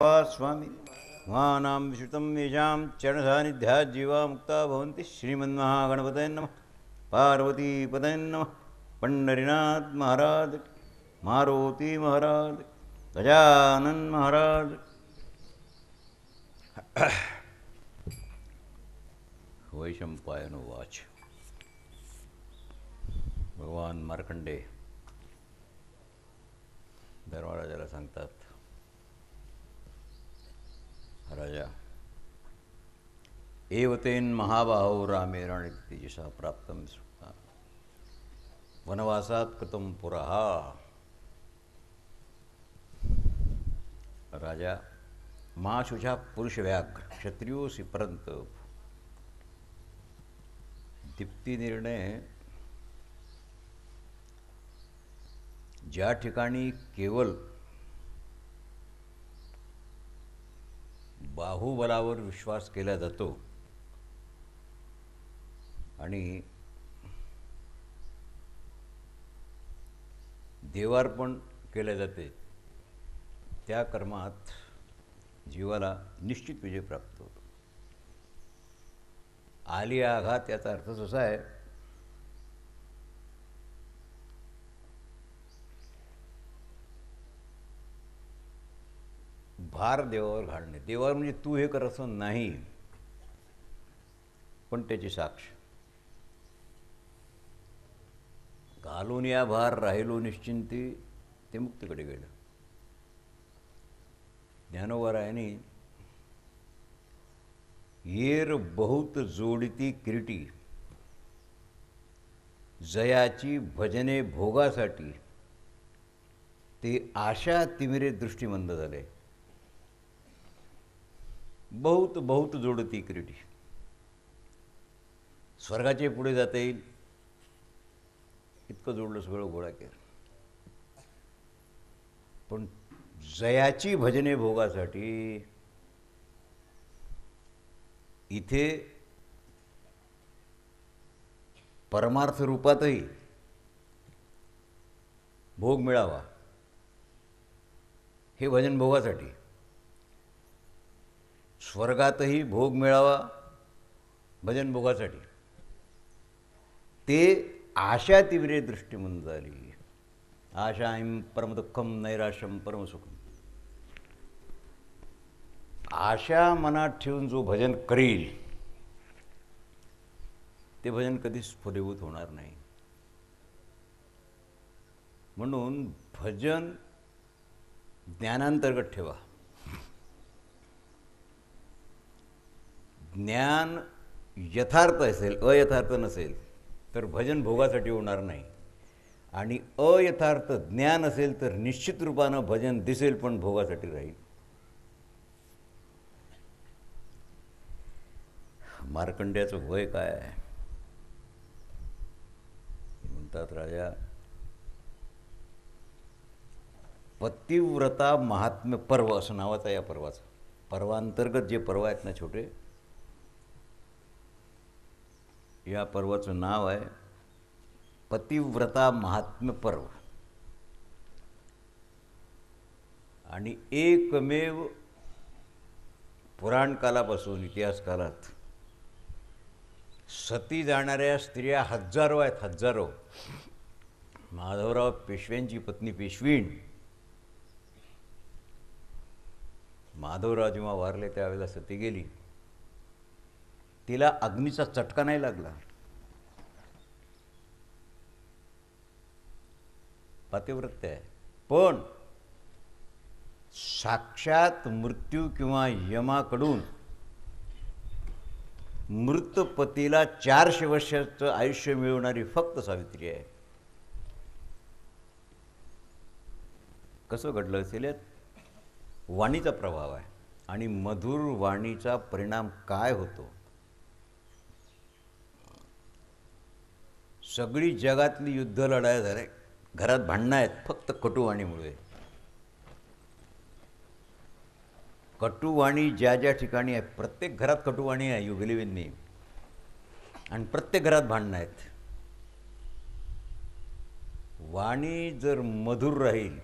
स्वामी महानां विश्रुतं येषां चरणसान्निध्यात् जीवा मुक्ता भवन्ति श्रीमन्महागणपतये नमः पार्वतीपतये नमः पंढरीनाथ महाराज मारुति महाराज गजानन महाराज वैशंपायन उवाच भगवान मार्कंडे धर्मराजाला सांगतात, राजा एवतेन महाबाहो रामेण तेजसा प्राप्तं सुखा वनवासात कृतं पुरः। राजा महाशुचा पुरुष व्याघ्र क्षत्रियोसी परंत दीप्ती निर्णय ज्या ठिकाणी केवळ बाहुबलावर विश्वास केला जातो आणि देवार्पण केले जाते, त्या कर्मात जीवाला निश्चित विजय प्राप्त होतो। आली आघात याचा अर्थ असा आहे, भार देवावर घालणे। देवावर म्हणजे तू हे कर असं नाही, पण त्याची साक्ष घालून या भार राहिलो निश्चिंती ते मुक्तीकडे गेलं। ज्ञानोबरायांनी येर बहुत जोडिती किरीटी जयाची भजने भोगासाठी ते आशा तिमिरे दृष्टिमंद झाले। बहुत बहुत जोडती किरीटी, स्वर्गाचे पुढे जाता येईल इतकं जोडलं सगळं गोळा केलं, पण जयाची भजने भोगासाठी इथे परमार्थ रूपातही भोग मिळावा हे भजन भोगासाठी, स्वर्गातही भोग मिळावा भजन भोगासाठी, ते आशा तिमिरे दृष्टिमंद झाली। आशाईं परमदुःखम नैराश्यम परमसुखम। आशा मनात ठेवून जो भजन करील ते भजन कधीच फलीभूत होणार नाही। म्हणून भजन ज्ञानांतर्गत ठेवा। ज्ञान यथार्थ असेल, अयथार्थ नसेल तर भजन भोगासाठी होणार नाही, आणि अयथार्थ ज्ञान असेल तर निश्चित रूपानं भजन दिसेल पण भोगासाठी राहील। मार्कंड्याचं वय काय आहे म्हणतात, राजा पतिव्रता महात्म्य पर्व असं नावाचं या पर्वाचं। पर्वांतर्गत जे पर्व आहेत ना छोटे, या पर्वाचं नाव आहे पतिव्रता महात्म्य पर्व। आणि एकमेव पुराण कालापासून इतिहास काळात सती जाणाऱ्या स्त्रिया हजारो आहेत, हजारो। माधवराव पेशव्यांची पत्नी पेशवीण, माधवराव जेव्हा वारले त्यावेळेला सती गेली, तिला अग्नीचा चटका नाही लागला। पतिव्रत्य आहे, पण साक्षात मृत्यू किंवा यमाकडून मृत पतीला 400 वर्षाचं आयुष्य मिळवणारी फक्त सावित्री आहे। कसं घडलं असेल? वाणीचा प्रभाव आहे, आणि मधुर वाणीचा परिणाम काय होतो? सगळी जगातली युद्ध लढाया झाल्या, घरात भांडणं आहेत फक्त कटुवाणीमुळे। कटुवाणी ज्या ज्या ठिकाणी आहे, प्रत्येक घरात कटुवाणी आहे, यू बिलीव्ह इन मी, आणि प्रत्येक घरात भांडणं आहेत। वाणी जर मधुर राहील,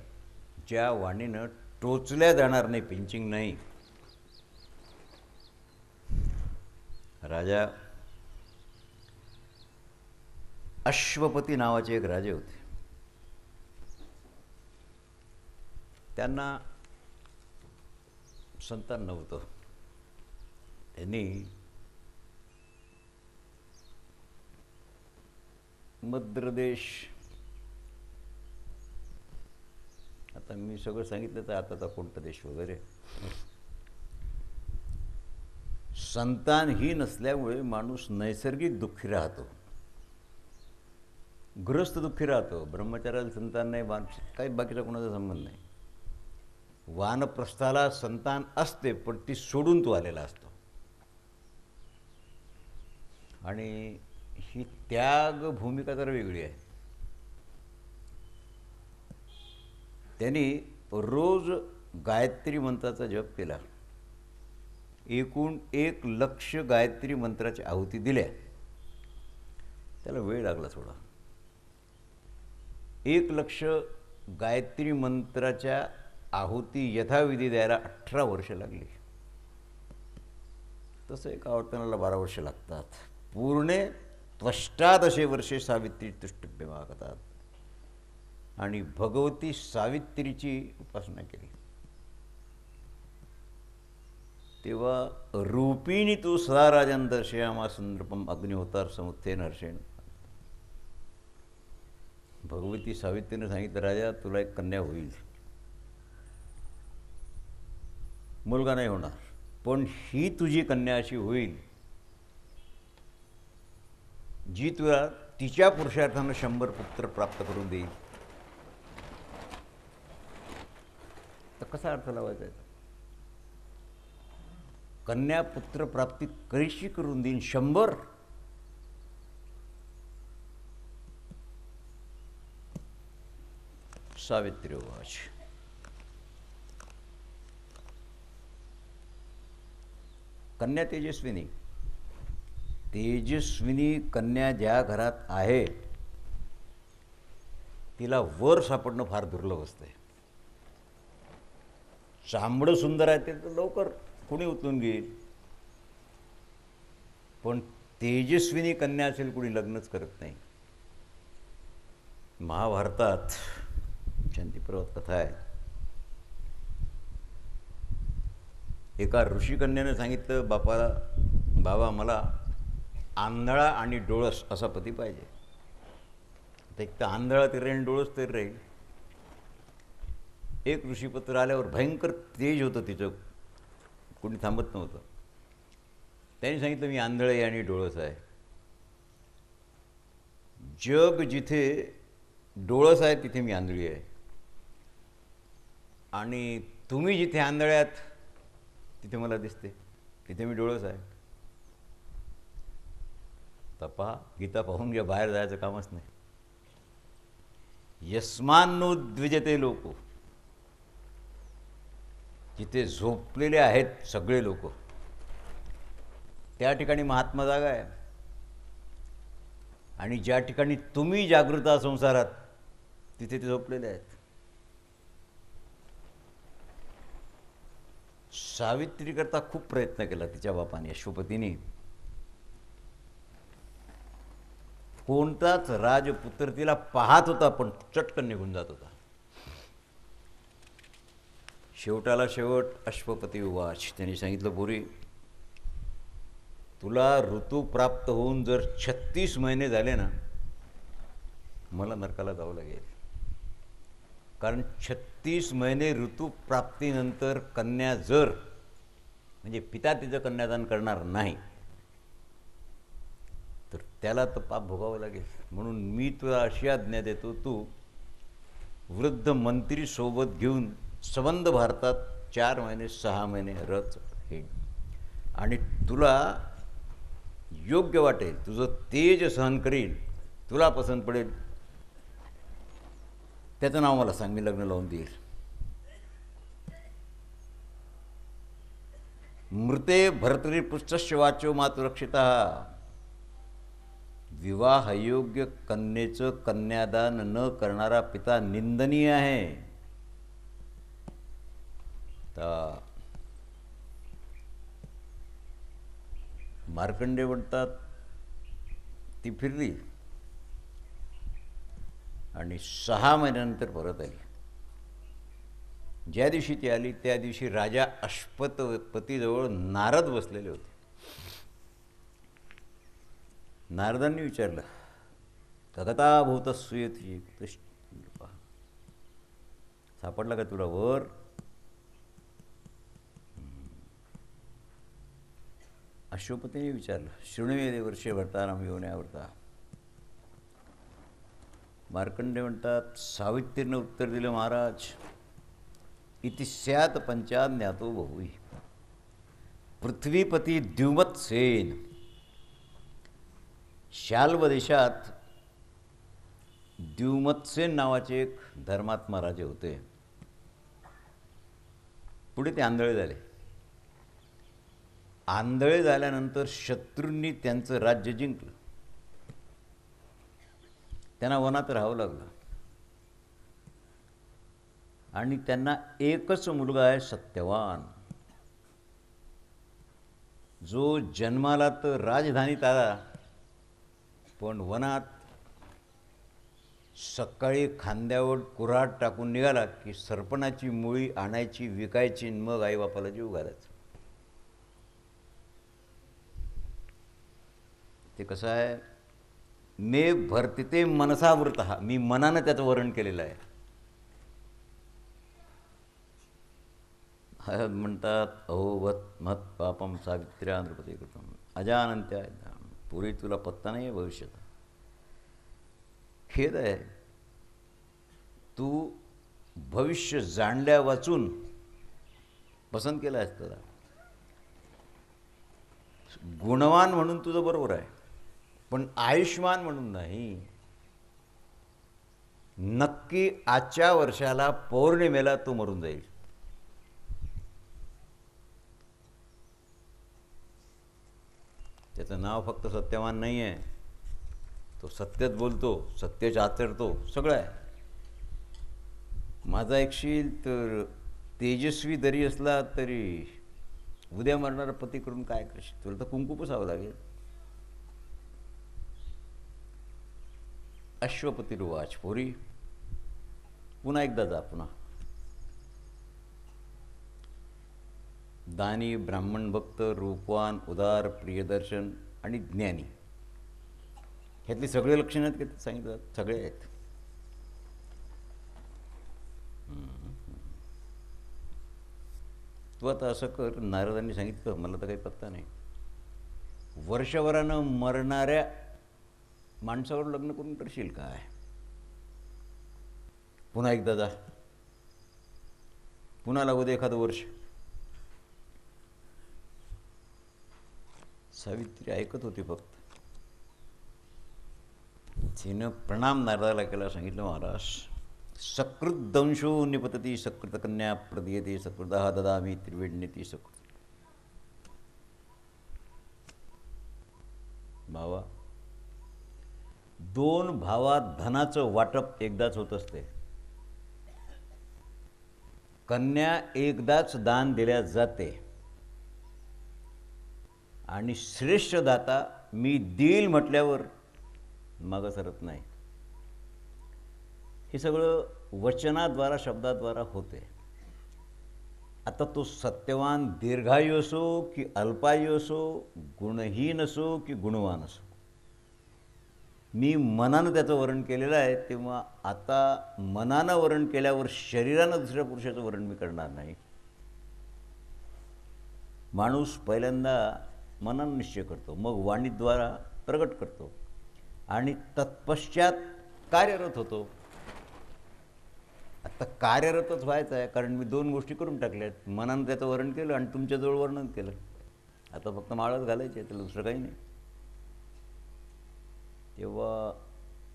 ज्या वाणीनं टोचल्या जाणार नाही, पिंचिंग नाही. राजा अश्वपती नावाचे एक राजे होते. त्यांना संतान नव्हतं. त्यांनी मद्रदेश, आता मी सगळं सांगितलं तर आताचा कोणता देश वगैरे, संतान ही नसल्यामुळे माणूस नैसर्गिक दुःखी राहतो, गृहस्थ दुःखी राहतो. ब्रह्मचार्याला संतान नाही, काही बाकीचा कोणाचा संबंध नाही. वानप्रस्थाला संतान असते, पण ती सोडून तो आलेला असतो. आणि ही त्याग भूमिका तर वेगळी आहे. त्यांनी रोज गायत्री मंत्राचा जप केला. एकूण 1,00,000 गायत्री मंत्राची आहुती दिल्या. त्याला वेळ लागला थोडा. 1,00,000 गायत्री मंत्राच्या आहुती यथाविधी द्यायला 18 वर्ष लागली. तसं एका आवर्तनाला 12 वर्ष लागतात. पूर्णे त्वष्टादशे वर्षे सावित्री तुष्टिभ्य मागतात. आणि भगवती सावित्रीची उपासना केली. तेव्हा रूपिणी तू सदा राजन दर्शयामा संदर्पम अग्निहोतार समुत्थेन हर्षेण. भगवती सावित्रीने सांगितलं, राजा तुला एक कन्या होईल, मुलगा नाही होणार, पण ही तुझी कन्या अशी होईल जी तुला तिच्या पुरुषार्थानं 100 पुत्र प्राप्त करून देईल. तर कसा अर्थ लावायचा आहे? कन्या पुत्र प्राप्ती कशी करून देईन? 100. सावित्री उवाच. कन्या तेजस्विनी. तेजस्विनी कन्या ज्या घरात आहे तिला वर सापडणं फार दुर्लभ असते. चांबडं सुंदर आहे ते तर लवकर कोणी उचलून घेईल, पण तेजस्विनी कन्या असेल कोणी लग्नच करत नाही. महाभारतात शांतीपर्वत कथा आहे. एका ऋषिकन्याने सांगितलं बापाला, बाबा मला आंधळा आणि डोळस असा पती पाहिजे. तर एक तर आंधळा तरी राहील, डोळस तरी राहील. एक ऋषीपत्र आल्यावर भयंकर तेज होतं तिचं, कोणी थांबत नव्हतं. त्यांनी सांगितलं मी आंधळ आहे आणि डोळस आहे. जग जिथे डोळस आहे तिथे मी आंधळी आहे, आणि तुम्ही जिथे आंधळ्यात तिथे मला दिसते, तिथे मी डोळस आहे. तर पहा, गीता पाहून घ्या, बाहेर जायचं कामच नाही. यस्मान्नो द्विजते लोको. जिथे झोपलेले आहेत सगळे लोक त्या ठिकाणी महात्मा जागा आहे. आणि ज्या ठिकाणी तुम्ही जागृत आहात संसारात तिथे ते झोपलेले आहेत. सावित्री करता खूप प्रयत्न केला तिच्या बापाने, अश्वपतीने. कोणताच राजपुत्र तिला पाहत होता पण चटकन निघून जात होता. शेवटाला शेवट अश्वपती उवाच. त्यांनी सांगितलं, पोरी तुला ऋतू प्राप्त होऊन जर 36 महिने झाले ना, मला नरकाला जावं लागेल. कारण 36 महिने ऋतू प्राप्तीनंतर कन्या जर, म्हणजे पिता तिचं कन्यादान करणार नाही तर त्याला तर पाप भोगावं लागेल. म्हणून मी तुला अशी आज्ञा देतो, तू वृद्ध मंत्री सोबत घेऊन संबंध भारतात 4 महिने 6 महिने रथ हे, आणि तुला योग्य वाटेल, तुझं तेज सहन करील, तुला पसंत पडेल, त्याचं नाव मला सांग, मी लग्न लावून देईल. मृते भर्तृपुत्रस्य वाचो मातुरक्षिता. विवाहयोग्य कन्येचं कन्यादान न करणारा पिता निंदनीय आहे. तर मार्कंडे म्हणतात ती फिरली आणि 6 महिन्यानंतर परत आली. ज्या दिवशी ती आली त्या दिवशी राजा अश्वपतीजवळ नारद बसलेले होते. नारदांनी विचारलं, कगता सुयती सापडला का तुला वर? अश्वपतीने विचारलं, शृणुवे वर्षे वर्ताराम योन्यावरता. मार्कंडे म्हणतात, सावित्रीनं उत्तर दिलं, महाराज इति स्यात् पंचाद ज्ञातो बहुवी. पृथ्वीपती द्युमत्सेन शाल्व देशात द्युमत्सेन नावाचे एक धर्मात्मा राजे होते. पुढे ते आंधळे झाले. आंधळे झाल्यानंतर शत्रूंनी त्यांचं राज्य जिंकलं. त्यांना वनात राहावं लागलं आणि त्यांना एकच मुलगा आहे सत्यवान, जो जन्माला तर राजधानीत आला, पण वनात सकाळी खांद्यावर कुऱ्हाड टाकून निघाला की सरपणाची मुळी आणायची, विकायची, मग आईबापाला जीव घालायचा. ते कसं आहे, मे भरतिते मनसावृत, मी मनानं त्याचं वर्णन केलेलं आहे. म्हणतात, अहोवत महत पापम सावित्र्या नृपती कृतम अजानंत्या. पुरी तुला पत्ता नाही आहे भविष्यात. खेद आहे, तू भविष्य जाणल्या वाचून पसंत केलं आहेस त्याला. गुणवान म्हणून तुझं बरोबर आहे, पण आयुष्मान म्हणून नाही. नक्की आजच्या वर्षाला पौर्णिमेला तो मरून जाईल. त्याचं नाव फक्त सत्यवान नाही आहे, तो सत्यच बोलतो, सत्यच आचरतो, सगळं आहे. माझा ऐकशील तर तेजस्वी जरी असला तरी उद्या मरणारा पती करून काय करशील? तुला तर कुंकू पुसावं लागेल. अश्वपतिरुवाच, पोरी पुन्हा एकदा जा. पुन्हा दानी, ब्राह्मण भक्त, रूपवान, उदार, प्रियदर्शन आणि ज्ञानी, ह्यातली सगळे लक्षणं आहेत का सांगितलं? सगळे आहेत. तू आता असं कर, नारदांनी सांगितलं, मला तर काही पत्ता नाही, वर्षभरानं मरणाऱ्या माणसावर लग्न करून करशील काय? पुन्हा एकदा जा, पुन्हा लागू दे एखादं वर्ष. सावित्री ऐकत होती फक्त. तिनं प्रणाम नारदाला केला, सांगितलं, महाराज सकृत दंशो निपतती सकृत कन्या प्रदीयते सकृतः ददामी त्रिवेण्यती सकृत. भावा, 2 भावात धनाचं वाटप एकदाच होत असते. कन्या एकदाच दान दिल्या जाते आणि श्रेष्ठ दाता मी देईल म्हटल्यावर मागं सरत नाही. हे सगळं वचनाद्वारा, शब्दाद्वारा होते. आता तो सत्यवान दीर्घायू असो की अल्पायू असो, गुणहीन असो की गुणवान असो, मी मनानं त्याचं वर्णन केलेलं आहे. तेव्हा आता मनानं वर्णन केल्यावर शरीरानं दुसऱ्या पुरुषाचं वर्णन मी करणार नाही. माणूस पहिल्यांदा मनानं निश्चय करतो, मग वाणीद्वारा प्रगट करतो आणि तत्पश्चात कार्यरत होतो. आता कार्यरतच व्हायचं आहे, कारण मी 2 गोष्टी करून टाकल्यात. मनानं त्याचं वर्णन केलं आणि तुमच्याजवळ वर्णन केलं. आता फक्त माळच घालायची आहे, त्याला दुसरं काही नाही. तेव्हा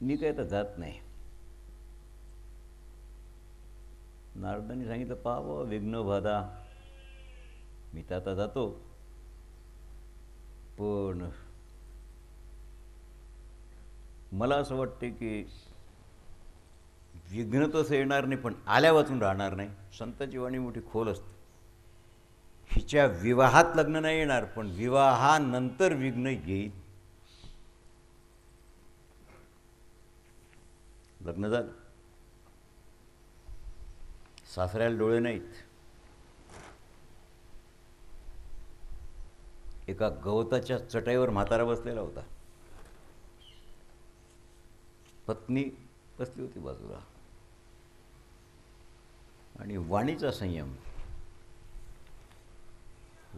मी काय तर जात नाही. नारदांनी सांगितलं, पाव विघ्न बाधा, मी तर आता जातो, पण मला असं वाटते की विघ्न तसं येणार नाही, पण आल्या वाचून राहणार नाही. संताची वाणी मोठी खोल असते. हिच्या विवाहात लग्न नाही येणार, पण विवाहानंतर विघ्न येईल. लग्न झालं, सासऱ्याला डोळे नाहीत. एका गवताच्या चटईवर म्हातारा बसलेला होता. पत्नी बसली होती बाजूला. आणि वाणीचा संयम,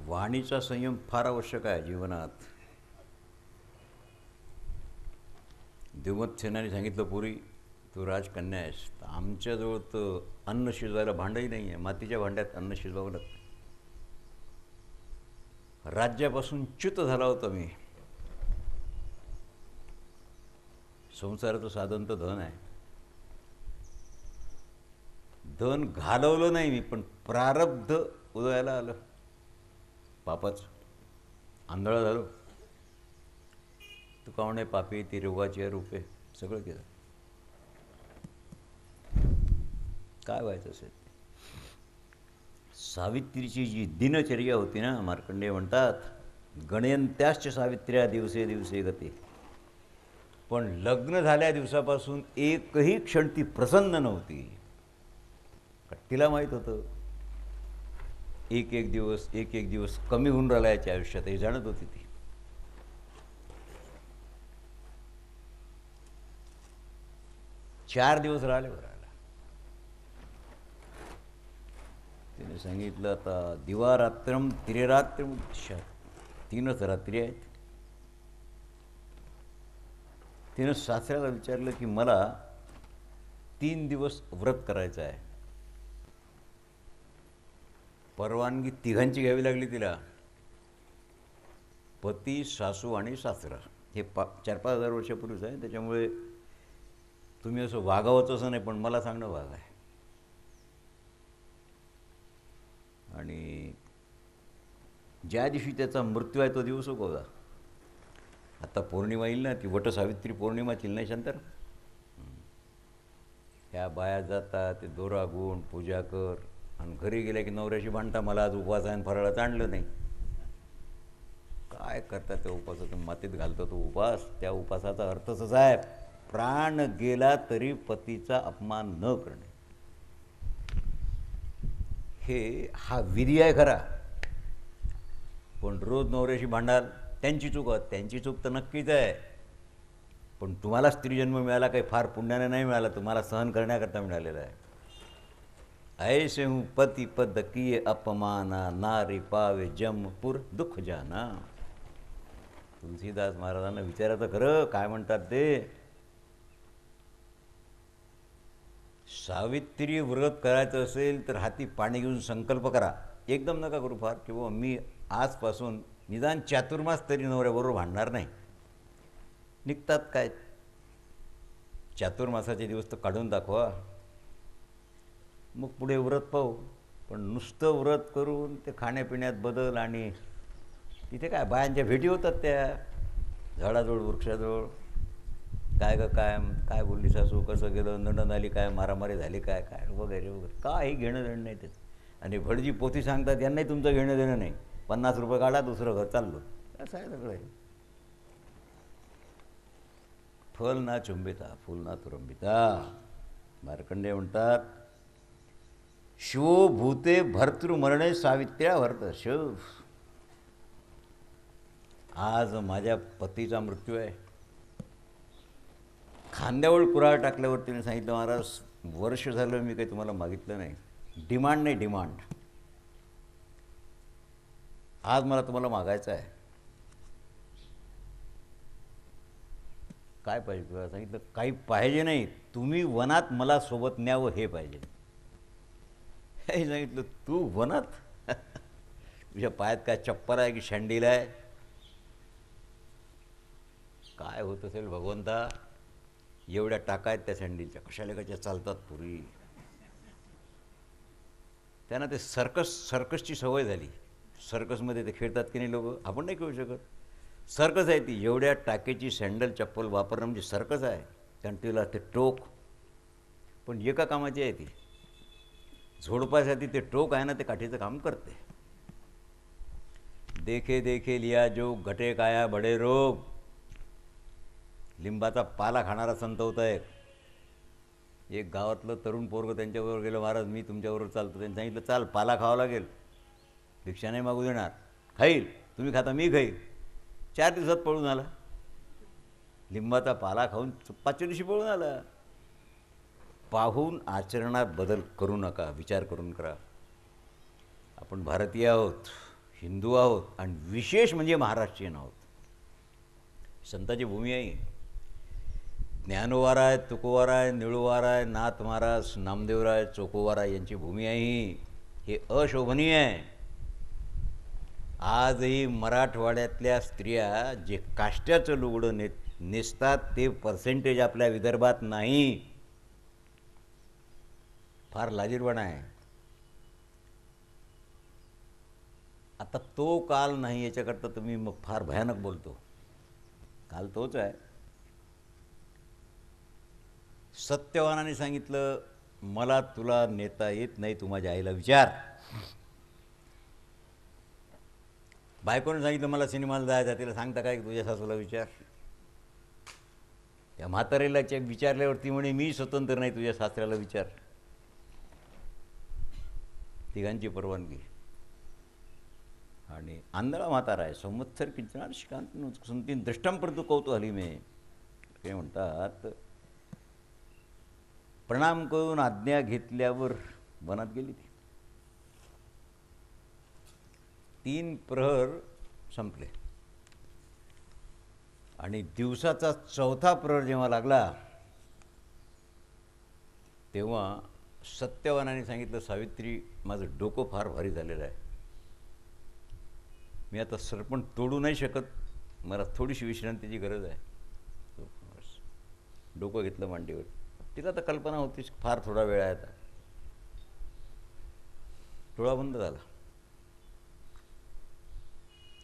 वाणीचा संयम फार आवश्यक आहे जीवनात. देवमत सेनाने सांगितलं, पुरी तू राजकन्या आहेस, तर आमच्याजवळ तर अन्न शिजवायला भांडंही नाही आहे, मातीच्या भांड्यात अन्न शिजवावं लागतं. राज्यापासून च्युत झाला होता मी. संसाराचं साधन तर धन आहे. धन घालवलं नाही मी, पण प्रारब्ध उदयाला आलं पापाचं. आंधळा झालो. तू कावणे पापी ती रोगाची रूपे, सगळं केलं. काय व्हायचं असेल. सावित्रीची जी दिनचर्या होती ना, मार्कंडेय म्हणतात, गणयंत्याश्च सावित्र्या दिवसे दिवसे गते. पण लग्न झाल्या दिवसापासून एकही क्षण ती प्रसन्न नव्हती. तिला माहीत होतं एक एक दिवस कमी होऊन राहिला याच्या आयुष्यात, हे जाणत होती ती. चार दिवस राहिले राहिला. तिने सांगितलं, आता दिवारात्रम तिरेरात्रम, 3च रात्री आहेत. तिनं सासऱ्याला विचारलं की मला 3 दिवस व्रत करायचं आहे. परवानगी तिघांची घ्यावी लागली तिला, पती, सासू आणि सासरा. हे 4-5 हजार वर्षापूर्वीच आहे, त्याच्यामुळे तुम्ही असं वागावंच असं नाही, पण मला सांगणं भाग आहे. आणि ज्या दिवशी त्याचा मृत्यू आहे तो दिवस उगवला. आता पौर्णिमा येईल ना, ती वटसावित्री पौर्णिमा येईल नाही शंतर. ह्या बाया जातात, ते दोरा गुण पूजा कर, आणि घरी गेल्या की नवऱ्याशी भांडता, मला आज उपवास आहे आणि फराळाचं आणलं नाही. काय करतात त्या उपवासातून, मातीत घालतो तो उपास. त्या उपासाचा अर्थच असा आहे, प्राण गेला तरी पतीचा अपमान न करणे. हा विधी आहे खरा. पण रोज नवऱ्याशी भांडाल, त्यांची चूक तर नक्कीच आहे. पण तुम्हाला स्त्रीजन्म मिळाला काही फार पुण्याने नाही मिळाला, तुम्हाला सहन करण्याकरता मिळालेला आहे. ऐसे हूँ पति पद किए अपमाना, नारी पावे जमपुर दुःख जाना. तुलसीदास महाराजांना विचारायचं खरं काय म्हणतात ते. सावित्री व्रत करायचं असेल तर हाती पाणी घेऊन संकल्प करा. एकदम नका करू फार, की बाबा मी आजपासून निदान चातुर्मास तरी नवऱ्याबरोबर भांडणार नाही. निघतात काय चातुर्मासाचे दिवस तर काढून दाखवा, मग पुढे व्रत पाहू. पण नुसतं व्रत करून ते खाण्यापिण्यात बदल, आणि तिथे काय बायांच्या भेटी होतात त्या झाडाजवळ वृक्षाजवळ. काय ग काय काय बोलली सासू, कसं गेलं, नंदन आली काय, मारामारी झाली काय काय वगैरे वगैरे. काही घेणं देणं नाही त्याचं. आणि भटजी पोथी सांगतात, यांनाही तुमचं घेणं देणं नाही. 50 रुपये काढा, दुसरं घर चाललो. असं आहे सगळं. फल ना चुंबिता फुल ना तुरंबिता. मार्कंडेय म्हणतात, शिवो भूते भर्तृमरणे सावित्र्या भरत शिव. आज माझ्या पतीचा मृत्यू आहे. खांद्यावर कुऱ्हाड टाकल्यावर तिने सांगितलं, महाराज वर्ष झालं मी काही तुम्हाला मागितलं नाही, डिमांड नाही, डिमांड. आज मला तुम्हाला मागायचं आहे. काय पाहिजे तुला. सांगितलं काही पाहिजे नाही, तुम्ही वनात मला सोबत न्यावं हे पाहिजे. हे सांगितलं तू वनात, तुझ्या पायात काय चप्पल आहे की शंडील आहे. काय होत असेल भगवंता, एवढ्या टाका आहेत त्या सँडीलच्या, कशाला कशा चालतात पुरी. त्यांना ते सर्कसची सवय झाली. सर्कसमध्ये ते खेळतात की नाही लोक, आपण नाही खेळू शकत. सर्कस आहे ती, एवढ्या टाकेची सँडल चप्पल वापरणं म्हणजे सर्कस आहे. कारण तिला ते टोक पण एका कामाची आहे. ती झोडपासाठी ते टोक आहे ना, ते काठीचं काम करते. देखे देखे लिया जो घटे काया बडे रोग. लिंबाचा पाला खाणारा संत होता एक गावातलं तरुण पोरगं त्यांच्याबरोबर गेलं. महाराज मी तुमच्याबरोबर चालतो. त्यांनी सांगितलं चाल, पाला खावा लागेल, भिक्षा नाही मागू देणार, खाईल, तुम्ही खाता मी खाईल. 4 दिवसात पळून आला. लिंबाचा पाला खाऊन 5व्या दिवशी पळून आला. पाहून आचरणात बदल करू नका, विचार करून करा. आपण भारतीय आहोत, हिंदू आहोत आणि विशेष म्हणजे महाराष्ट्रीयन आहोत. संताची भूमी आहे. ज्ञानोबाराय, तुकोबाराय, निळूबाराय, नाथ महाराज, नामदेवराय, चोकोबाराय यांची भूमी आहे. हे अशोभनीय आहे. आजही मराठवाड्यातल्या स्त्रिया जे काष्ट्याचं लुगडं नेसतात ते पर्सेंटेज आपल्या विदर्भात नाही. फार लाजीरवाणा आहे. आता तो काल नाही याच्याकरता तुम्ही मग फार भयानक बोलतो. काल तोच आहे. सत्यवानाने सांगितलं मला तुला नेता येत नाही, तू माझ्या आईला विचार. बायकोने सांगितलं मला सिनेमाला जायचं, तिला सांगता काय की तुझ्या सासूला विचार. त्या म्हातारीला विचारल्यावरती म्हणे मी स्वतंत्र नाही, तुझ्या सासऱ्याला विचार. तिघांची परवानगी. आणि आंधळा म्हातारा आहे. संवत्सर किंचनार शिकांत सुनतीन दृष्टम परंतु कौतूहली मे. ते म्हणतात प्रणाम करून आज्ञा घेतल्यावर वनात गेली ती. 3 प्रहर संपले आणि दिवसाचा 4था प्रहर जेव्हा लागला तेव्हा सत्यवानाने सांगितलं सावित्री माझं डोकं फार भारी झालेलं आहे, मी आता सरपण तोडू नाही शकत, मला थोडीशी विश्रांतीची गरज आहे. डोकं घेतलं मांडीवर. तिला तर कल्पना होतीच फार थोडा वेळ आहे. आता डोळा बंद झाला.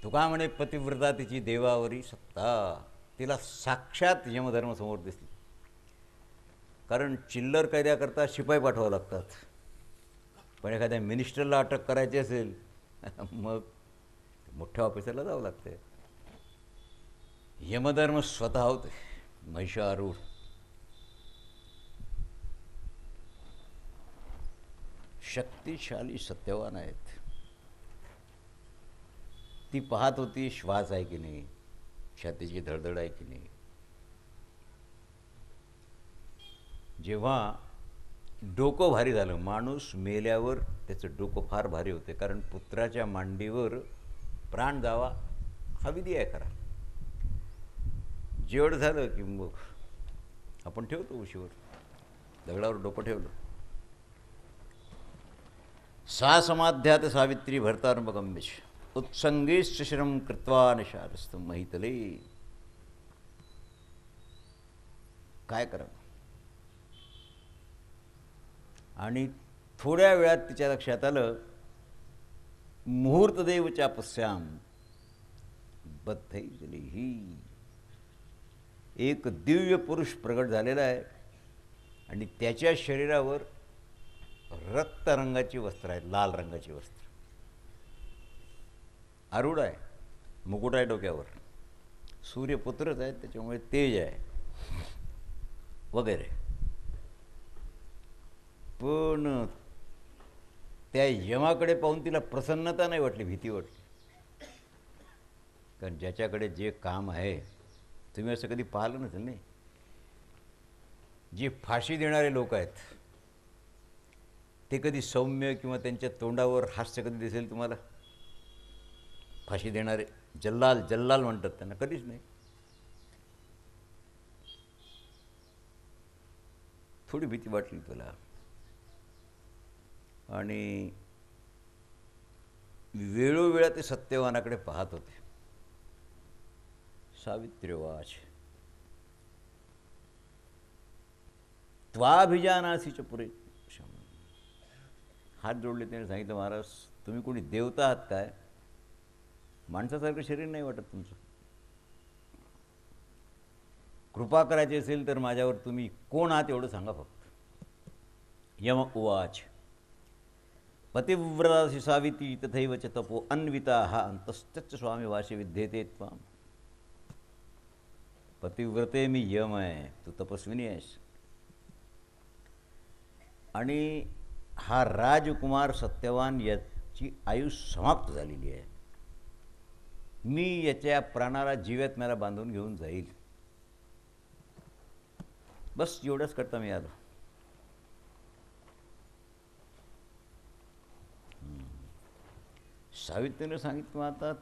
तुका म्हणे पतिव्रता तिची देवावरी सत्ता. तिला साक्षात यमधर्म समोर दिसली. कारण चिल्लर कायद्याकरता शिपाई पाठवावं लागतात, पण एखाद्या मिनिस्टरला अटक करायची असेल मग मोठ्या ऑफिसरला जावं लागते. यमधर्म स्वतः होते महिषारूढ. शक्तिशाली सत्यवान आहेत. ती पाहत होती श्वास आहे की नाही, छातीची धडधड आहे की नाही. जेव्हा डोकं भारी झालं, माणूस मेल्यावर त्याचं डोकं फार भारी होते, कारण पुत्राच्या मांडीवर प्राण जावा हा विधी आहे खरा. जेवढं झालं की मग आपण ठेवतो उशीवर, दगडावर डोकं ठेवलं. सा समाध्यात सावित्री भरतार्मगम्यश उत्संगेश्च श्रम कृत्वा निशारस्तम महितले. काय करावं. आणि थोड्या वेळात तिच्या लक्षात आलं मुहूर्तदेव चापस्याम बद्धैजली ही. एक दिव्य पुरुष प्रगट झालेला आहे आणि त्याच्या शरीरावर रक्तरंगाची वस्त्र आहेत, लाल रंगाची वस्त्र. आरूढ आहे, मुकुट आहे डोक्यावर, सूर्यपुत्रच आहे त्याच्यामुळे तेज आहे वगैरे. पण त्या यमाकडे पाहून तिला प्रसन्नता नाही वाटली, भीती वाटली. कारण ज्याच्याकडे जे काम आहे, तुम्ही असं कधी पाहिलं नसेल नाही, जे फाशी देणारे लोक आहेत ते कधी सौम्य किंवा त्यांच्या तोंडावर हास्य कधी दिसेल तुम्हाला? फाशी देणारे जल्लाल जल्लाल म्हणतात त्यांना, कधीच नाही. थोडी भीती वाटली तुला. आणि वेळोवेळा ते सत्यवानाकडे पाहत होते. सावित्र्यवाच त्वाभिजानासी च पुरे. हात जोडले त्याने सांगितलं महाराज तुम्ही कोणी देवता आहात काय? माणसासारखं शरीर नाही वाटत तुमचं. कृपा करायची असेल तर माझ्यावर तुम्ही कोण आहात एवढं सांगा फक्त. यम उवाच पतिव्रता सावित्री तथैव च तपो अन्विता अंतश्च स्वामी वाशी विद्येते त्वाम. पतिव्रते मी यम आहे, तू तपस्विनी आहेस. आणि हा राजकुमार सत्यवान याची आयु समाप्त झालेली आहे. मी याच्या प्राणाला जीवात्म्याला बांधून घेऊन जाईल. बस एवढंच करता मी आलो. सावित्रीने सांगितलं, आता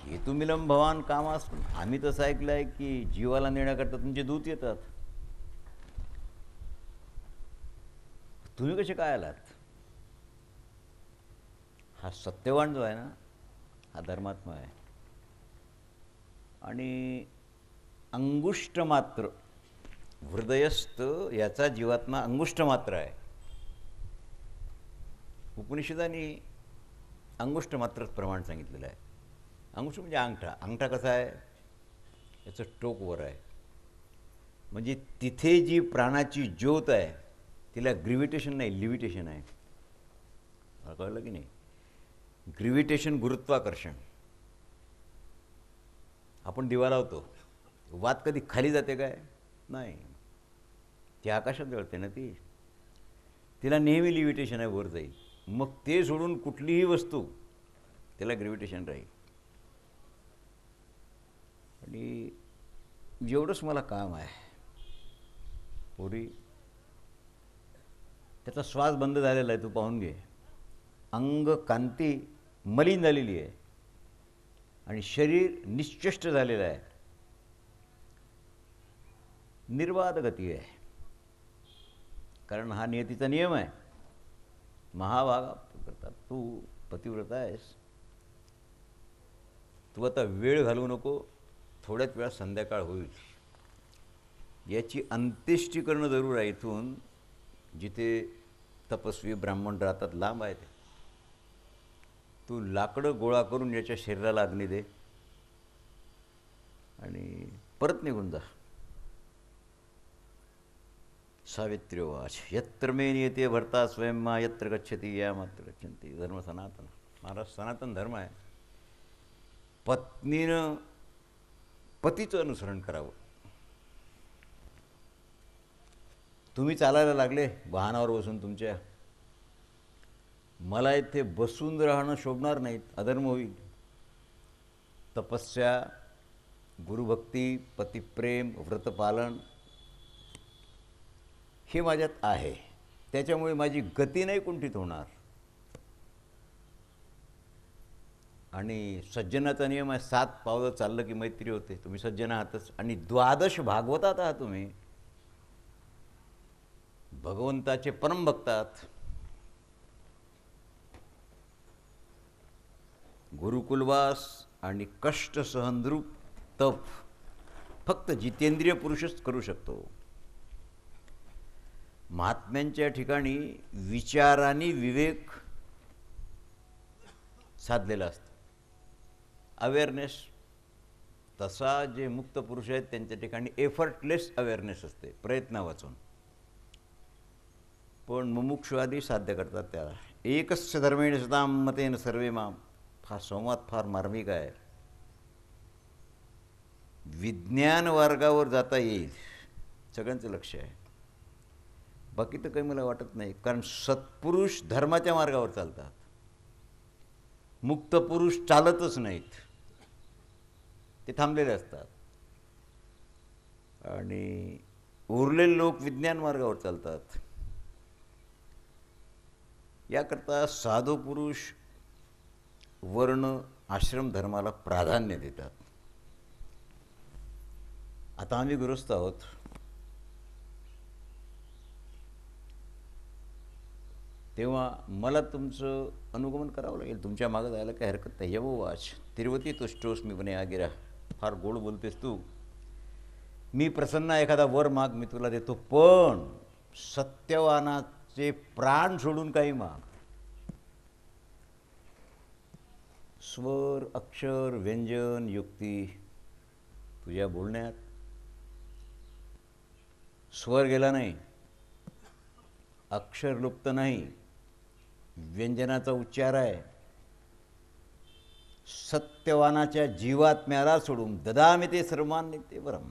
हेतुमिलम भवान कामास. आम्ही तसं ऐकलं आहे की जीवाला नेण्याकरता तुमचे दूत येतात. तुम्ही कसे काय आलात? हा सत्यवान जो आहे ना, हा धर्मात्मा आहे. आणि अंगुष्ट मात्र हृदयस्थ याचा जीवात्मा अंगुष्ट मात्र आहे. उपनिषदांनी अंगुष्ट मात्रच प्रमाण सांगितलेलं आहे. अंगुष्ट म्हणजे अंगठा. अंगठा कसा आहे? याचं टोक वर आहे. म्हणजे तिथे जी प्राणाची ज्योत आहे तिला ग्रॅव्हिटेशन नाही, लिव्हिटेशन आहे. कळलं की नाही? ग्रॅव्हिटेशन गुरुत्वाकर्षण. आपण दिवा लावतो, वात कधी खाली जाते काय? नाही, ती आकाशात जळते ना. तिला नेहमी लिव्हिटेशन आहे, वर जाईल. मग ते सोडून कुठलीही वस्तू त्याला ग्रॅव्हिटेशन राहील. आणि एवढंच मला काम आहे. पोरी, त्याचा श्वास बंद झालेला आहे, तू पाहून घे. अंग कांती मलिन झालेली आहे आणि शरीर निश्चेष्ट झालेलं आहे. निर्वाध गती आहे, कारण हा नियतीचा नियम आहे. महाभागा करतात, तू पतिव्रता आहेस. तू आता वेळ घालवू नको, थोड्याच वेळात संध्याकाळ होईल. याची अंत्येष्टी करणं जरूर आहे. इथून जिथे तपस्वी ब्राह्मण राहतात लांब आहे ते. तू लाकडं गोळा करून याच्या शरीराला अग्नी दे आणि परत निघून जा. सावित्र्योवाच यत्र मे नियते भर्ता स्वयं मा यत्र गच्छति या मात्र गच्छन्ति. धर्म सनातन. महाराज, सनातन धर्म आहे. पत्नीनं पतीचं अनुसरण करावं. तुम्ही चालायला लागले वाहनावर बसून तुमच्या, मला इथे बसून राहणं शोभणार नाहीत, अधर्म होईल. तपस्या, गुरुभक्ती, पतिप्रेम, व्रतपालन हे माझ्यात आहे. त्याच्यामुळे माझी गती नाही कुंठित होणार. आणि सज्जनाचा नियम आहे, 7 पावलं चाललं की मैत्री होते. तुम्ही सज्जन आहातच. आणि 12 भागवतात आहात तुम्ही, भगवंताचे परमभक्त आहात. गुरुकुलवास आणि कष्ट सहनरूप तप फक्त जितेंद्रिय पुरुषच करू शकतो. महात्म्यांच्या ठिकाणी विचारांनी विवेक साधलेला असतो, अवेअरनेस. तसा जे मुक्त पुरुष आहेत त्यांच्या ठिकाणी एफर्टलेस अवेअरनेस असते, प्रयत्न वाचून. पण मुमुक्षुवादी साध्य करतात त्याला. एकस्य धर्मेण सदाम मतेन सर्वे माम. हा संवाद फार मार्मिक आहे. विज्ञान वर्गावर जाता येईल, सगळ्यांचं लक्ष आहे. बाकी तर काही मला वाटत नाही, कारण सत्पुरुष धर्माच्या मार्गावर चालतात. मुक्त पुरुष चालतच नाहीत, ते थांबलेले असतात. आणि उरलेले लोक विज्ञान मार्गावर चालतात. याकरता साधू पुरुष वर्ण आश्रम धर्माला प्राधान्य देतात. आता आम्ही गृहस्थ आहोत. तेव्हा मला तुमचं अनुगमन करावं लागेल. तुमच्या मागं जायला काही हरकत नाही. यवोवाच तिरुवती तुष्टोस्मी बने आगिरा. फार गोड बोलतेस तू. मी प्रसन्न, एखादा वर माग, मी तुला देतो. पण सत्यवानाचे प्राण सोडून काही माग. स्वर, अक्षर, व्यंजन, युक्ती तुझ्या बोलण्यात स्वर गेला नाही, अक्षर लुप्त नाही, व्यंजनाचा उच्चार आहे. सत्यवानाच्या जीवात्म्याला सोडून ददामी ते सर्वांनी ते वरम.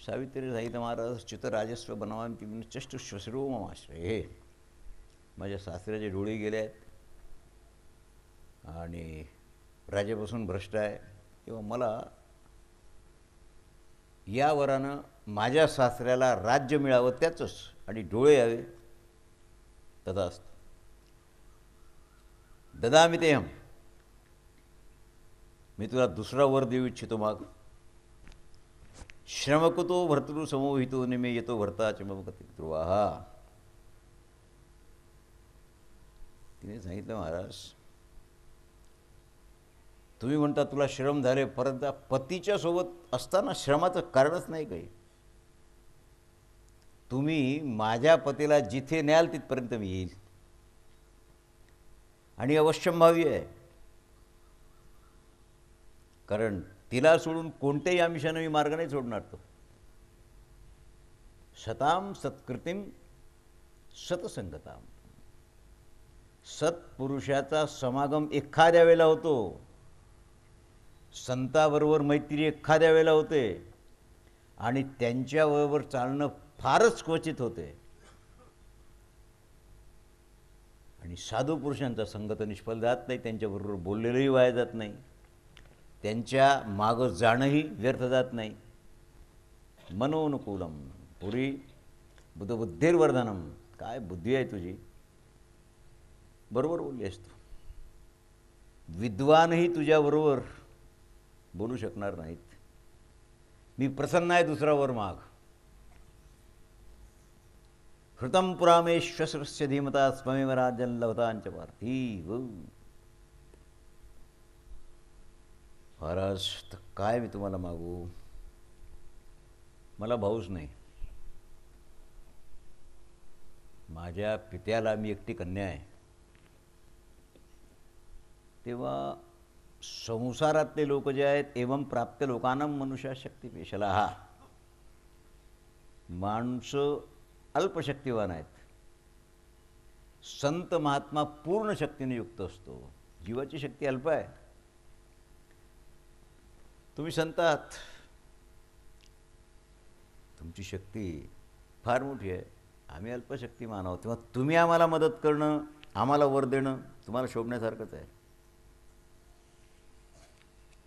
सावित्री साहित्य महाराज चितराजस्व बनवान की चष्टुश्वसरो ममाश्रय. माझ्या सासऱ्याचे डोळे गेले आहेत आणि राजापासून भ्रष्ट आहे, तेव्हा मला या वरानं माझ्या सासऱ्याला राज्य मिळावं त्याचंच आणि डोळे यावे तदास्त. ददामी तेहम. मी तुला दुसरा वर देऊ इच्छितो माग. श्रमकुतो भर्तृ समोहितो निमे येतो भर्ताच ममगती ध्रुवाहा. तिने सांगितलं, महाराज तुम्ही म्हणता तुला श्रम झाले, परंतु पतीच्या सोबत असताना श्रमाचं कारणच नाही काही. तुम्ही माझ्या पतीला जिथे न्याल तिथपर्यंत मी येईल आणि अवश्यंभावी आहे. कारण तिला सोडून कोणत्याही आमिषानं मी मार्ग नाही सोडणार. तो सताम सत्कृतीम सतसंगताम. सत्पुरुषाचा समागम एखाद्या वेळेला होतो, संताबरोबर मैत्री एखाद्या वेळेला होते आणि त्यांच्याबरोबर चालणं फारच क्वचित होते. आणि साधू पुरुषांचा संग तर निष्फल जात नाही, त्यांच्याबरोबर बोललेलंही वाया जात नाही, त्यांच्या मागं जाणंही व्यर्थ जात नाही. मनोनुकूलम पुरी बुद्धबुद्धीर्वर्धनम. काय बुद्धी आहे तुझी, बरोबर बोलली आहेस तू. विद्वानही तुझ्याबरोबर बोलू शकणार नाहीत. मी प्रसन्न आहे, दुसरा वर माग. हृतम पुरामेश्वरस्य धीमता स्वमेव राज्यं लभतांच पार्थी. महाराज तर काय मी तुम्हाला मागू. मला भाऊच नाही. माझ्या पित्याला मी एकटी कन्या आहे. तेव्हा संसारातले लोक जे आहेत, एवं प्राप्त लोकांना मनुष्या शक्ती पेशला. हा माणसं अल्पशक्तिवान आहेत. संत महात्मा पूर्ण शक्तीने युक्त असतो. जीवाची शक्ती अल्प आहे. तुम्ही संत आहात, तुमची शक्ती फार मोठी आहे. आम्ही अल्पशक्तिमान आहोत. तेव्हा तुम्ही आम्हाला मदत करणं, आम्हाला वर देणं तुम्हाला शोभण्यासारखंच आहे.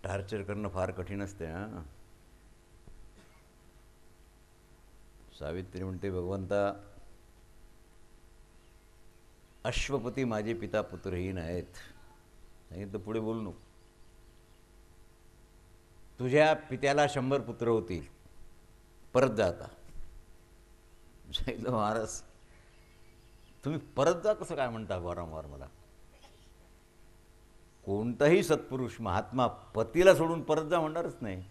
टार्चर करणं फार कठीण असते. हां, सावित्री म्हणते, भगवंता अश्वपती माझे पिता पुत्रहीन आहेत. सांगितलं पुढे बोलू नको. तुझ्या पित्याला 100 पुत्र होतील, परत जा आता. सांगितलं, महाराज तुम्ही परत जा कसं काय म्हणता वारंवार मला. कोणताही सत्पुरुष महात्मा पतीला सोडून परत जा म्हणणारच नाही.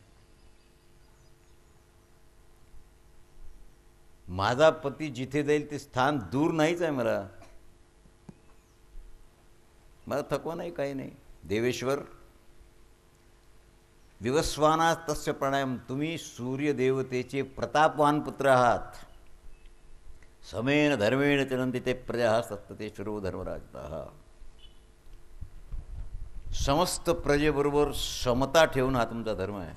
माझा पती जिथे जाईल ते स्थान दूर नाहीच आहे. मला थकवा नाही, काही नाही. देवेश्वर विवस्वाना तस्य प्राणायाम. तुम्ही सूर्यदेवतेचे प्रतापवान पुत्र आहात. समेन धर्मेण चलन्ति ते प्रजा सत्ततेश्वरो धर्मराजतः. समस्त प्रजेबरोबर समता ठेवून हा तुमचा धर्म आहे.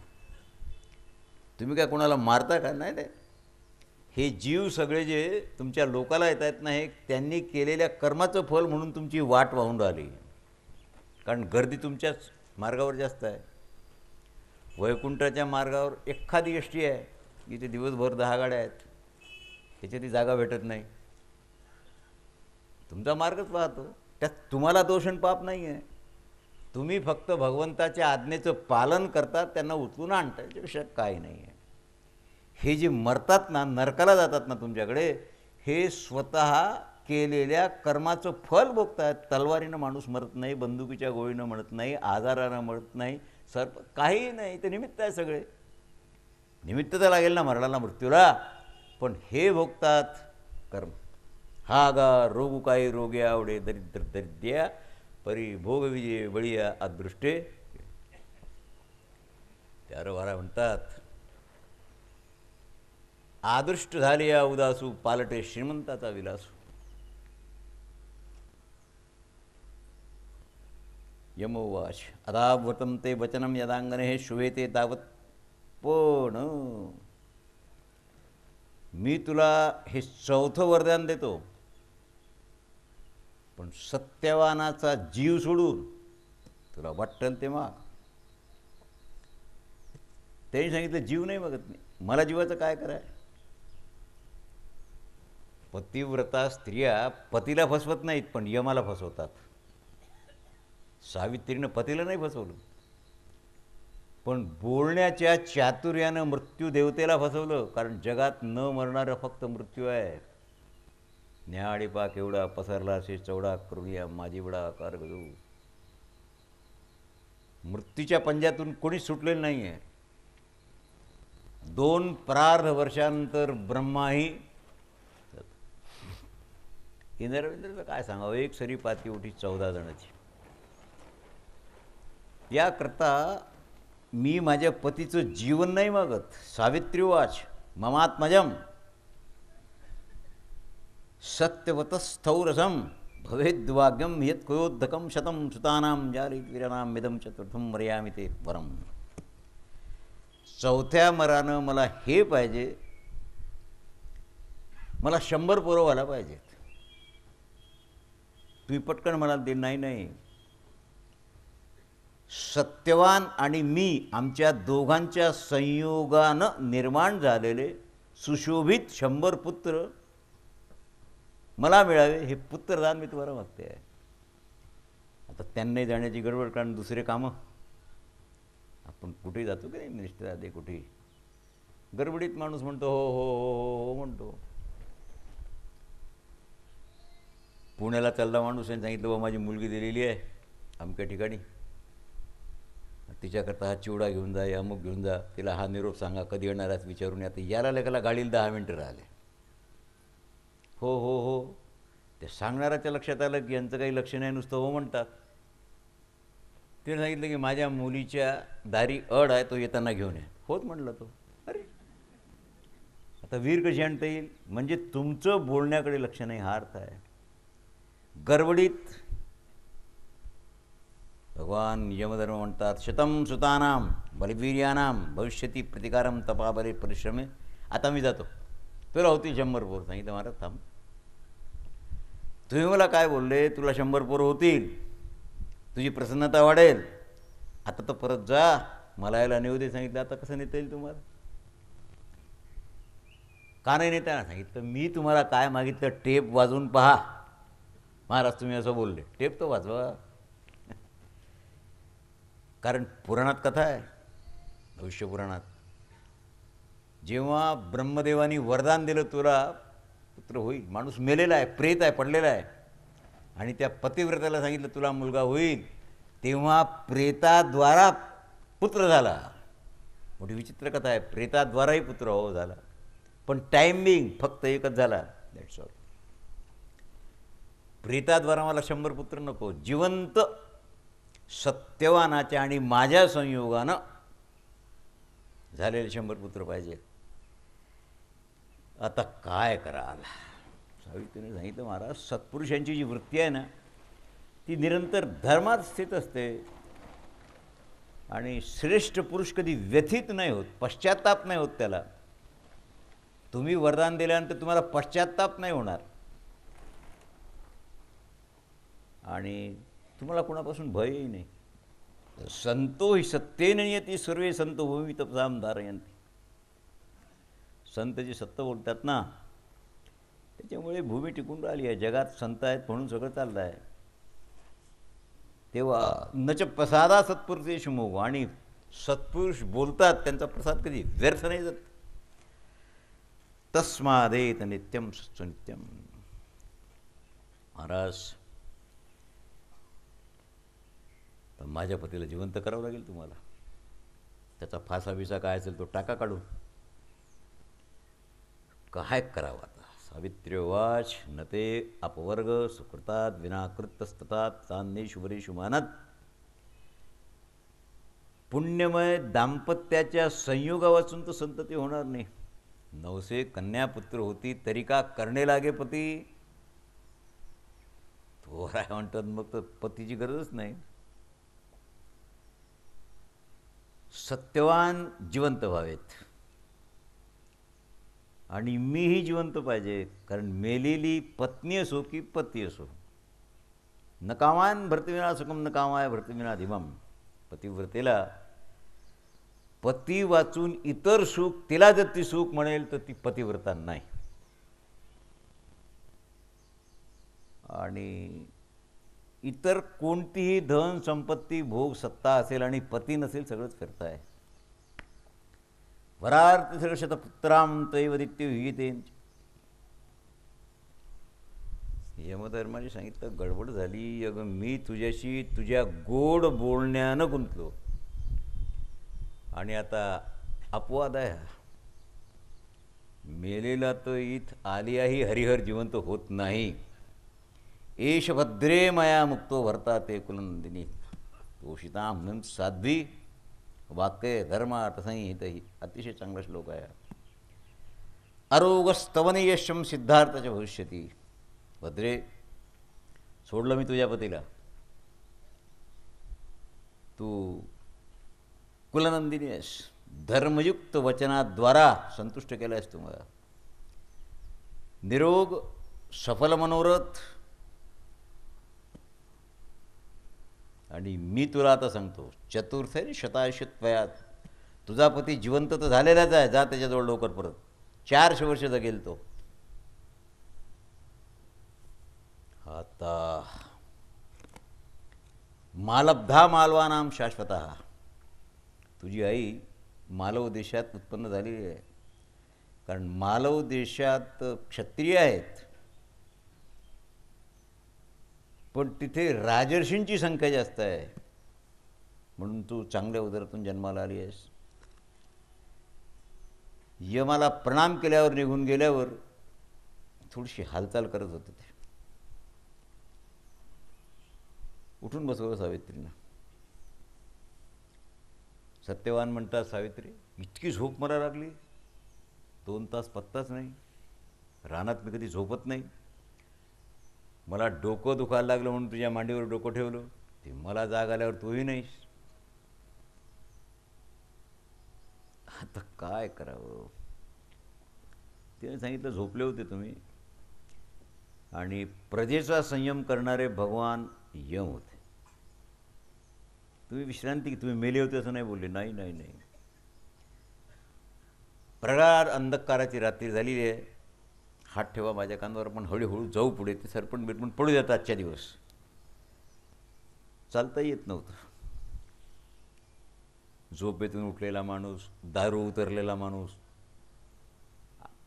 तुम्ही काय कोणाला मारता का? नाही नाही. हे जीव सगळे जे तुमच्या लोकाला येत आहेत ना, हे त्यांनी केलेल्या कर्माचं फल म्हणून तुमची वाट वाहून राहिली. कारण गर्दी तुमच्याच मार्गावर जास्त आहे. वैकुंठाच्या मार्गावर एखादी एसटी आहे, इथे दिवसभर 10 गाड्या आहेत, त्याच्यात ती जागा भेटत नाही. तुमचा मार्गच पाहतो. त्यात तुम्हाला दोष आणि पाप नाही आहे. तुम्ही फक्त भगवंताच्या आज्ञेचं पालन करतात, त्यांना उचलून आणता, याच्यापेक्षा काही नाही आहे. हे जे मरतात ना, नरकाला जातात ना तुमच्याकडे, हे स्वतः केलेल्या कर्माचं फल भोगतात. तलवारीनं माणूस मरत नाही, बंदुकीच्या गोळीनं मरत नाही, आजारानं मरत नाही, सर्प काही नाही. ते निमित्त आहे सगळे. निमित्त तर लागेल ना मरणाला, मृत्यूला, पण हे भोगतात कर्म. हा गा रोगू काही रोगे आवडे दरिद्र दरिद्र्या परी भोग विजय बळीया अदृष्टे. त्यारवारा म्हणतात, आदृष्ट झाले या उदासू पालटे श्रीमंताचा विलासू. यमोवाच अदाव्रतं ते वचनं यदांगने श्रूयते तावत् पण मी तुला हे चौथं वरदान देतो, पण सत्यवानाचा जीव सोडून तुला वाटेल ते माग. त्यांनी सांगितलं जीव नाही मागत मी, मला जीवाचं काय कराय. पतिव्रता स्त्रिया पतीला फसवत नाहीत, पण यमाला फसवतात. सावित्रीनं पतीला नाही फसवलं, पण बोलण्याच्या चातुर्यानं मृत्यू देवतेला फसवलं. कारण जगात न मरणारं फक्त मृत्यू आहे. न्याहाळी पाक एवढा पसरला असे चौडा करूया माझी बडा आकार गजू. मृत्यूच्या पंजातून कोणीच सुटलेलं नाही आहे. 2 प्रार्ध वर्षांतर ब्रह्माही इंद्रविंद्रचं काय सांगावं, एक सरी पाती उठी 14 जणांची. याकरता मी माझ्या पतीचं जीवन नाही मागत. सावित्रीवाच ममात्मजम सत्यवतस्थौरसम भवेद्वाग्यम यत्कोयोद्धकम शतम सुतानाम जारीवीरानाम मिदम चतुर्थम मर्यामी ते परम. चौथ्या मरानं मला हे पाहिजे, मला 100 पोरं व्हायला पाहिजेत. तुम्ही पटकन म्हणाल ते नाही. सत्यवान आणि मी आमच्या दोघांच्या संयोगानं निर्माण झालेले सुशोभित 100 पुत्र मला मिळावे, हे पुत्रदान मी तुम्हाला मागते आहे. आता त्यांनाही जाण्याची गडबड, कारण दुसरे कामं. आपण कुठे जातो की नाही मिनिस्टर आधी कुठे गडबडीत माणूस म्हणतो हो हो हो हो म्हणतो. पुण्याला चालला माणूस आणि सांगितलं बा माझी मुलगी दिलेली आहे अमक्या ठिकाणी, तिच्याकरता हा चिवडा घेऊन जा, अमुक घेऊन जा, तिला हा निरोप सांगा, कधी येणार आहेस विचारून. आता याला लेखाला गाडीला 10 मिनटं राहिले. हो हो हो, ते सांगणाऱ्याच्या लक्षात आलं की यांचं काही लक्ष नाही, नुसतं हो म्हणतात. तिने सांगितलं की माझ्या मुलीच्या दारी अड आहे, तो येताना घेऊन ये. होत म्हणलं तो. अरे आता वीर कशी आणता येईल, म्हणजे तुमचं बोलण्याकडे लक्ष नाही, हा अर्थ आहे. गडबडीत भगवान यमधर्म म्हणतात शतम सुतानाम बलवीर्यानाम भविष्यती प्रतिकारम तपाबले परिश्रमे. आता मी जातो, तुला होती 100 पोर. सांगितलं महाराज थांब, तुम्ही मला काय बोलले, तुला 100 पोर होतील, तुझी प्रसन्नता वाढेल, आता तर परत जा, मला यायला नेऊ दे. सांगितलं आता कसं नेता येईल तुम्हाला, का नाही नेता. सांगितलं मी तुम्हाला काय मागितलं, टेप वाजवून पहा. महाराज तुम्ही असं बोलले, टेप तो वाजवा. कारण पुराणात कथा आहे, भविष्यपुराणात, जेव्हा ब्रह्मदेवानी वरदान दिलं तुला पुत्र होईल, माणूस मेलेला आहे, प्रेत आहे, पडलेला आहे, आणि त्या पतिव्रताला सांगितलं तुला मुलगा होईल, तेव्हा प्रेताद्वारा पुत्र झाला. मोठी विचित्र कथा आहे, प्रेताद्वाराही पुत्र हो झाला, पण टायमिंग फक्त एकच झाला. That's all. प्रेताद्वारा मला 100 पुत्र नको, जिवंत सत्यवानाच्या आणि माझ्या संयोगानं झालेले 100 पुत्र पाहिजे. आता काय कराल. सावित्रीने सांगितलं महाराज सत्पुरुषांची जी वृत्ती आहे ना, ती निरंतर धर्मात स्थित असते, आणि श्रेष्ठ पुरुष कधी व्यथित नाही होत, पश्चात्ताप नाही होत त्याला. तुम्ही वरदान दिल्यानंतर तुम्हाला पश्चात्ताप नाही होणार, आणि तुम्हाला कोणापासून भयही नाही. संतो हि सत्येन नियती सर्वे संतो भूमी तपसाम धारयंती. संत जे सत्य बोलतात ना, त्याच्यामुळे भूमी टिकून राहिली आहे. जगात संत आहेत म्हणून सगळं चाललं आहे. तेव्हा नच प्रसादा सत्पुरुषेषु मोह, आणि सत्पुरुष बोलतात त्यांचा प्रसाद कधी व्यर्थ नाही जात. तस्मादेत नित्यम सत्सनित्यम. महाराज तर माझ्या पतीला जिवंत करावं लागेल तुम्हाला. त्याचा फासा बिसा काय असेल तो टाका काढून. काय करावं आता. सावित्र्यवाच न ते अपवर्ग सुकृतात विनाकृतस्ततात चांदेषु वरेषु मानत. पुण्यमय दाम्पत्याच्या संयोगावाचून तर संतती होणार नाही. 900 कन्यापुत्र होती तरी का करणे लागे पती. तो काय म्हणतात मग तर पतीची गरजच नाही. सत्यवान जिवंत व्हावेत आणि मीही जिवंत पाहिजे, कारण मेलेली पत्नी असो की पती असो, नकामान भर्तविना सुखम नकामाय भर्तविना धिमम. पतिव्रतेला पती वाचून इतर सुख, तिला जर ती सुख म्हणेल तर ती पतिव्रता नाही. आणि इतर कोणतीही धन संपत्ती भोग सत्ता असेल आणि पती नसेल, सगळंच फिरताय. वरार्थिशतपुत्रां तैवदित्य विहिते. यमधर्माने सांगितलं, गडबड झाली, अगं मी तुझ्याशी तुझ्या गोड बोलण्यानं गुंतलो आणि आता अपवाद आहे. मेलेला तर इथ आलियाही हरिहर जिवंत होत नाही. एष भद्रे मया मुक्तो भरता ते कुलनंदिनी. तोषिता म्हणून साध्वी वाक्य धर्म अर्थसंहित ही अतिशय चांगला श्लोक आहे. आरोग्यस्तवनीयशम सिद्धार्थाच्या भविष्यती. भद्रे, सोडलं मी तुझ्या पतीला, तू कुलनंदिनी आहेस, धर्मयुक्त वचनाद्वारा संतुष्ट केलं आहेस तू मला. निरोग सफल मनोरथ. आणि मी तुला आता सांगतो, चतुर्थैर शतायुष्यत्वयात. तुझा पती जिवंत तर झालेलाच आहे, जा त्याच्याजवळ लवकर परत. 400 वर्ष जगेल तो. आता मालब्धा मालवानाम शाश्वतः. तुझी आई मालव देशात उत्पन्न झालेली आहे, कारण मालव देशात क्षत्रिय आहेत, पण तिथे राजर्षींची संख्या जास्त आहे, म्हणून तू चांगल्या उदरातून जन्माला आली आहेस. यमाला प्रणाम केल्यावर निघून गेल्यावर थोडीशी हालचाल करत होते ते. उठून बसवलं सावित्रीनं. सत्यवान म्हणतात, सावित्री इतकी झोप मला लागली, 2 तास पत्ताच नाही. रानात मी कधी झोपत नाही. मला डोकं दुखायला लागलं म्हणून तुझ्या मांडीवर डोकं ठेवलं, ते मला जाग आल्यावर तूही नाहीस. आता काय करावं. तिने सांगितलं, झोपले होते तुम्ही आणि प्रजेचा संयम करणारे भगवान यम होते. तुम्ही विश्रांती, तुम्ही मेले होते असं नाही बोलले. नाही नाही नाही, प्रगाढ अंधकाराची रात्री झालेली आहे. हात ठेवा माझ्या कानावर, पण हळूहळू जाऊ पुढे. ते सरपण बिरपण पडू देतात. आजच्या दिवस चालता येत नव्हतं. झोपेतून उठलेला माणूस, दारू उतरलेला माणूस,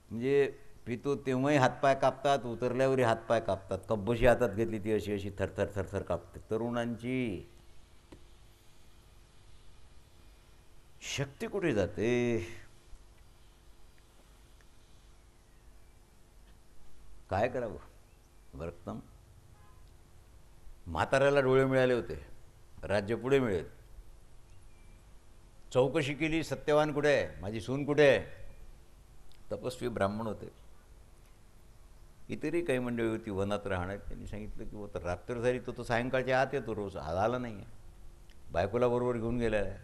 म्हणजे पितो तेव्हाही हातपाय कापतात, उतरल्यावरही हातपाय कापतात. कब्बशी हातात घेतली ती अशी अशी थरथर थरथर कापते. तरुणांची शक्ती कुठे जाते. काय करावं. रक्तम. म्हाताऱ्याला डोळे मिळाले होते, राज्य पुढे मिळेल. चौकशी केली, सत्यवान कुठे आहे, माझी सून कुठे आहे. तपस्वी ब्राह्मण होते. इतरही काही मंडळी होती वनात राहणार. त्यांनी सांगितलं की आता रात्र झाली, तो सायंकाळच्या आत येतो रोज, आला नाही आहे, बायकोला बरोबर घेऊन गेलेला आहे.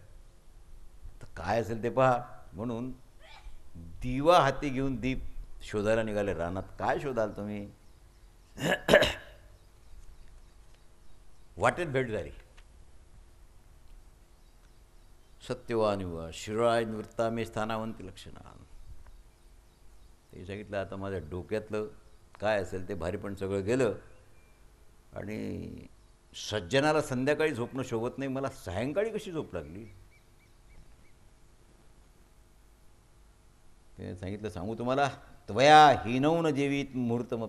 तर काय असेल ते पहा. म्हणून दिवा हाती घेऊन दीप शोधायला निघाले रानात. काय शोधाल तुम्ही. वाटेत भेट झाली. सत्यवान युवा शिराय नृत्तामे स्थानावंती लक्षणा. ते सांगितलं, आता माझ्या डोक्यातलं काय असेल ते भारी पण सगळं गेलं आणि सज्जनाला संध्याकाळी झोपणं शोभत नाही, मला सायंकाळी कशी झोप लागली. ते सांगितलं, सांगू तुम्हाला, त्वया हिनवून जेवीत मुहूर्तम